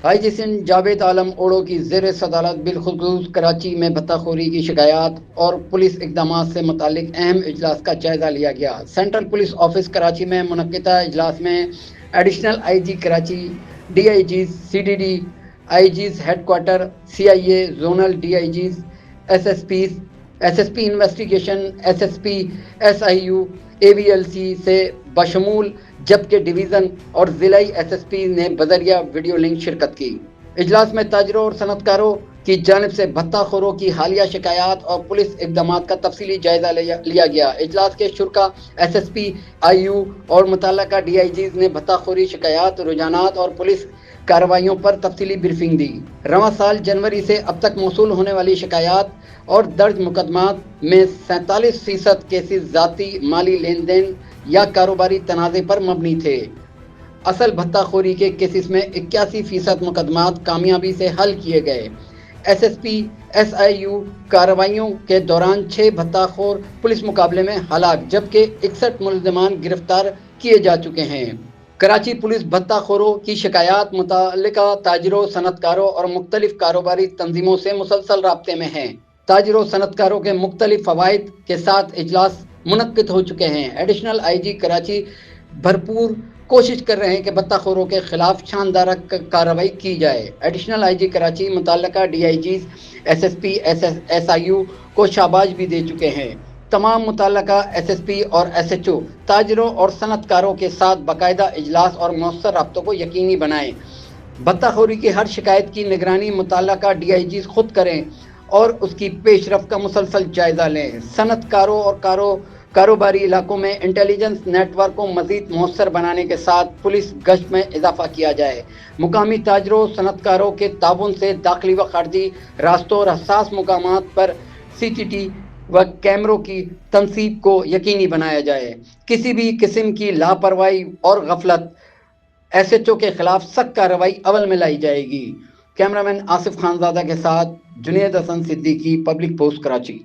آئی جی سندھ جاوید عالم اوڑو کی زیر صدارت بالخصوص کراچی میں بھتہ خوری کی شکایات اور پولیس اقدامات سے متعلق اہم اجلاس کا جائزہ لیا گیا۔ سینٹرل پولیس آفس کراچی میں منعقدہ اجلاس میں additional I G Karachi, D I Gs C D D, I Gs headquarter, C I A, zonal D I Gs, S S Ps, S S P investigation, S S P, S I U, A V L C سے بشمول جبکہ division اور ضلعی S S پی نے بذریعہ video link شرکت کی۔ اجلاس میں تاجروں اور صنعت کاروں کی جانب سے بھتہ خوروں کی حالیہ شکایات اور پولیس اقدامات کا تفصیلی جائزہ لیا گیا۔ اجلاس کے شرکاء، S S P, I you اور متعلقہ ڈی آئی جیز نے بھتہ خوری شکایات، رجحانات اور پولیس کارروائیوں پر تفصیلی بریفنگ دی۔ رواں سال جنوری سے اب تک موصول ہونے والی شکایات اور درج مقدمات میں 47% کیسز ذاتی مالی لین دین یا کاروباری تنازع پر مبنی تھے۔ اصل بھتہ خوری کے کیسز میں 81% مقدمات کامیابی سے حل کیے گئے۔ S S P, S I you کارروائیوں کے دوران 6 بھتہ خور پولیس مقابلے میں ہلاک جبکہ 61 ملزمان گرفتار کیے جا چکے ہیں۔ کراچی پولیس بھتہ خوروں کی شکایات متعلقہ تاجروں، صنعت کاروں اور مختلف کاروباری تنظیموں سے مسلسل رابطے میں ہے۔ تاجروں صنعت کاروں کے مختلف فوائد کے ساتھ اجلاس منعقد ہو چکے ہیں۔ ایڈیشنل آئی جی کراچی بھرپور کوشش کر رہے ہیں کہ بھتہ خوروں کے خلاف شاندار کارروائی کی جائے۔ ایڈیشنل آئی جی کراچی متعلقہ D I Gs, S S P, S I U کو شاباش بھی دے چکے ہیں۔ تمام متعلقہ ایس ایس پی اور ایس ایچ او تاجروں اور صنعت کاروں کے ساتھ باقاعدہ اجلاس اور مؤثر رابطوں کو یقینی بنائیں۔ بھتہ خوری کی ہر شکایت کی نگرانی متعلقہ ڈی آئی جیز خود کریں اور اس کی پیش رفت کا مسلسل جائزہ لیں۔ صنعت کاروں اور کاروباری علاقوں میں انٹیلیجنس نیٹ ورک کو مزید مؤثر بنانے کے ساتھ پولیس گشت میں اضافہ کیا جائے۔ مقامی تاجروں، صنعت کاروں کے تعاون سے داخلی و خارجی راستوں اور حساس مقامات پر سی ٹی ٹی و کیمروں کی تنصیب کو یقینی بنایا جائے۔ کسی بھی قسم کی لاپرواہی اور غفلت ایس ایچ او کے خلاف سخت کارروائی عمل میں لائی جائے گی۔ کیمرامین آصف خان زادہ کے ساتھ جنید حسن صدیقی، پبلک پوسٹ کراچی۔